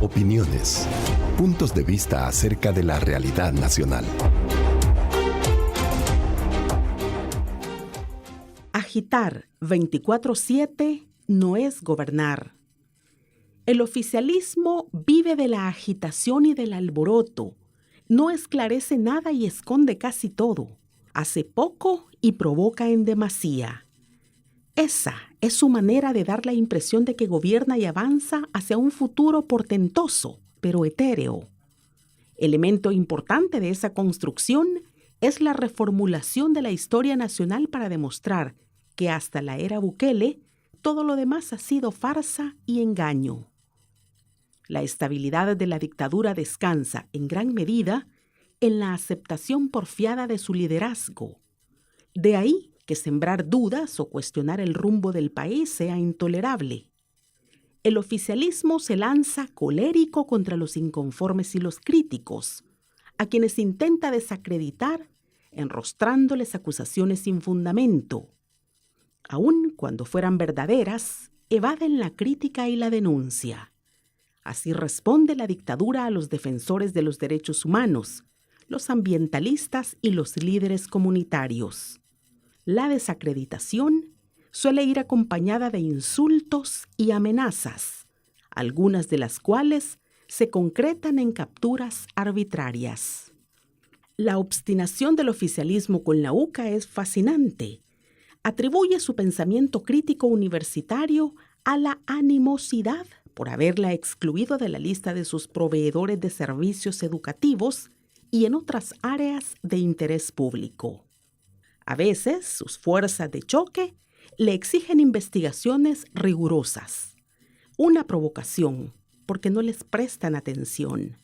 opiniones, puntos de vista acerca de la realidad nacional. Agitar 24/7 no es gobernar. El oficialismo vive de la agitación y del alboroto. No esclarece nada y esconde casi todo. Hace poco y provoca en demasía. Esa es su manera de dar la impresión de que gobierna y avanza hacia un futuro portentoso, pero etéreo. Elemento importante de esa construcción es la reformulación de la historia nacional para demostrar que hasta la era Bukele, todo lo demás ha sido farsa y engaño. La estabilidad de la dictadura descansa, en gran medida, en la aceptación porfiada de su liderazgo. De ahí que sembrar dudas o cuestionar el rumbo del país sea intolerable. El oficialismo se lanza colérico contra los inconformes y los críticos, a quienes intenta desacreditar, enrostrándoles acusaciones sin fundamento. Aun cuando fueran verdaderas, evaden la crítica y la denuncia. Así responde la dictadura a los defensores de los derechos humanos, los ambientalistas y los líderes comunitarios. La desacreditación suele ir acompañada de insultos y amenazas, algunas de las cuales se concretan en capturas arbitrarias. La obstinación del oficialismo con la UCA es fascinante. Atribuye su pensamiento crítico universitario a la animosidad por haberla excluido de la lista de sus proveedores de servicios educativos y en otras áreas de interés público. A veces, sus fuerzas de choque le exigen investigaciones rigurosas. Una provocación, porque no les prestan atención.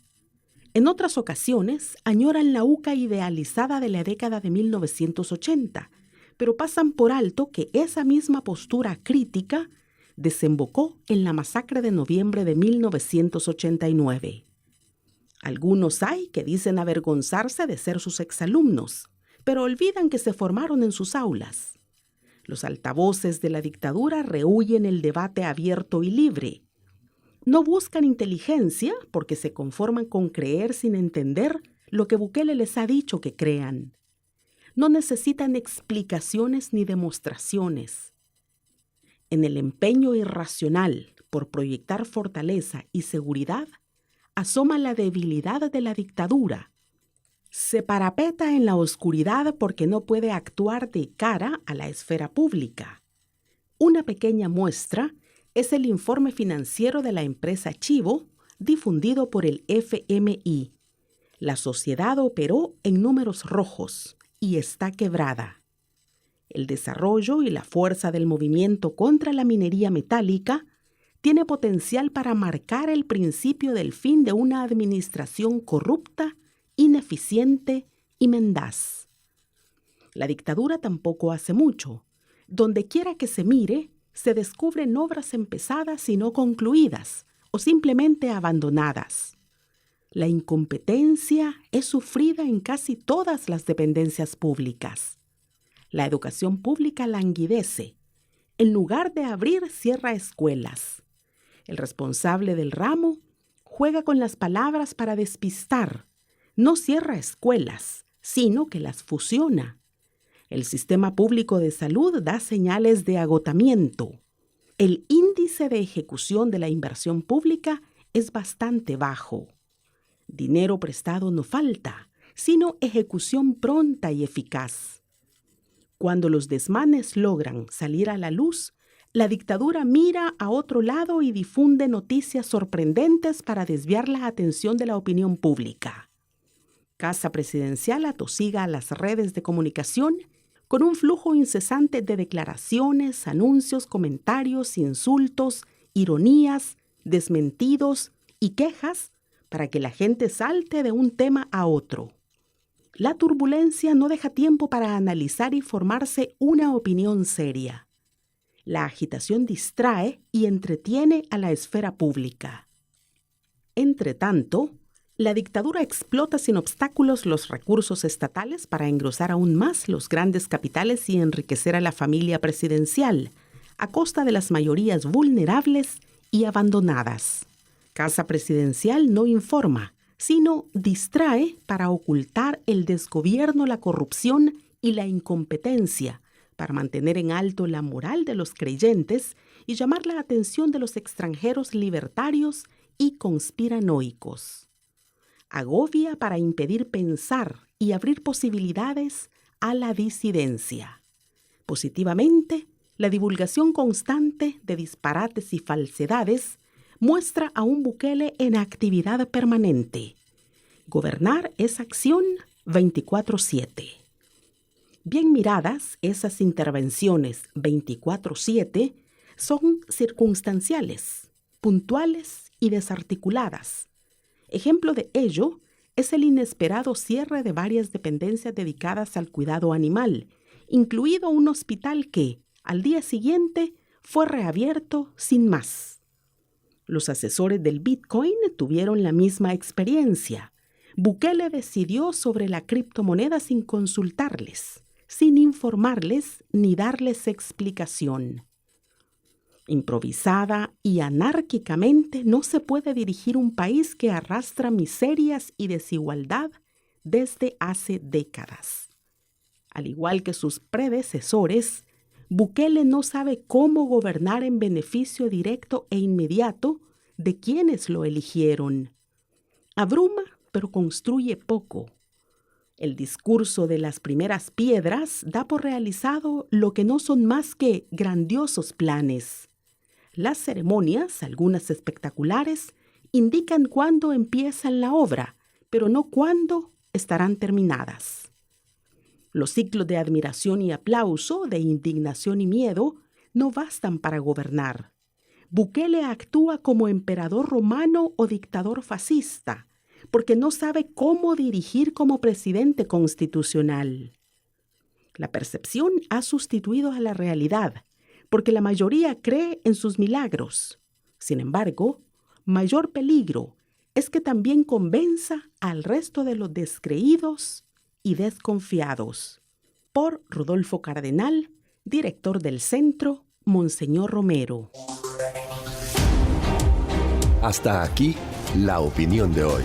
En otras ocasiones, añoran la UCA idealizada de la década de 1980, pero pasan por alto que esa misma postura crítica desembocó en la masacre de noviembre de 1989. Algunos hay que dicen avergonzarse de ser sus exalumnos, pero olvidan que se formaron en sus aulas. Los altavoces de la dictadura rehúyen el debate abierto y libre. No buscan inteligencia porque se conforman con creer sin entender lo que Bukele les ha dicho que crean. No necesitan explicaciones ni demostraciones. En el empeño irracional por proyectar fortaleza y seguridad, asoma la debilidad de la dictadura. Se parapeta en la oscuridad porque no puede actuar de cara a la esfera pública. Una pequeña muestra es el informe financiero de la empresa Chivo, difundido por el FMI. La sociedad operó en números rojos y está quebrada. El desarrollo y la fuerza del movimiento contra la minería metálica tiene potencial para marcar el principio del fin de una administración corrupta, ineficiente y mendaz. La dictadura tampoco hace mucho. Donde quiera que se mire, se descubren obras empezadas y no concluidas, o simplemente abandonadas. La incompetencia es sufrida en casi todas las dependencias públicas. La educación pública languidece. En lugar de abrir, cierra escuelas. El responsable del ramo juega con las palabras para despistar. No cierra escuelas, sino que las fusiona. El sistema público de salud da señales de agotamiento. El índice de ejecución de la inversión pública es bastante bajo. Dinero prestado no falta, sino ejecución pronta y eficaz. Cuando los desmanes logran salir a la luz, la dictadura mira a otro lado y difunde noticias sorprendentes para desviar la atención de la opinión pública. Casa Presidencial atosiga a las redes de comunicación con un flujo incesante de declaraciones, anuncios, comentarios, insultos, ironías, desmentidos y quejas para que la gente salte de un tema a otro. La turbulencia no deja tiempo para analizar y formarse una opinión seria. La agitación distrae y entretiene a la esfera pública. Entretanto, la dictadura explota sin obstáculos los recursos estatales para engrosar aún más los grandes capitales y enriquecer a la familia presidencial, a costa de las mayorías vulnerables y abandonadas. Casa Presidencial no informa, sino distrae para ocultar el desgobierno, la corrupción y la incompetencia, para mantener en alto la moral de los creyentes y llamar la atención de los extranjeros libertarios y conspiranoicos. Agobia para impedir pensar y abrir posibilidades a la disidencia. Positivamente, la divulgación constante de disparates y falsedades muestra a un Bukele en actividad permanente. Gobernar es acción 24/7. Bien miradas, esas intervenciones 24/7 son circunstanciales, puntuales y desarticuladas. Ejemplo de ello es el inesperado cierre de varias dependencias dedicadas al cuidado animal, incluido un hospital que, al día siguiente, fue reabierto sin más. Los asesores del Bitcoin tuvieron la misma experiencia. Bukele decidió sobre la criptomoneda sin consultarles, sin informarles ni darles explicación. Improvisada y anárquicamente no se puede dirigir un país que arrastra miserias y desigualdad desde hace décadas. Al igual que sus predecesores, Bukele no sabe cómo gobernar en beneficio directo e inmediato de quienes lo eligieron. Abruma, pero construye poco. El discurso de las primeras piedras da por realizado lo que no son más que grandiosos planes. Las ceremonias, algunas espectaculares, indican cuándo empiezan la obra, pero no cuándo estarán terminadas. Los ciclos de admiración y aplauso, de indignación y miedo, no bastan para gobernar. Bukele actúa como emperador romano o dictador fascista, porque no sabe cómo dirigir como presidente constitucional. La percepción ha sustituido a la realidad, porque la mayoría cree en sus milagros. Sin embargo, mayor peligro es que también convenza al resto de los descreídos y desconfiados. Por Rodolfo Cardenal, director del Centro Monseñor Romero. Hasta aquí la opinión de hoy.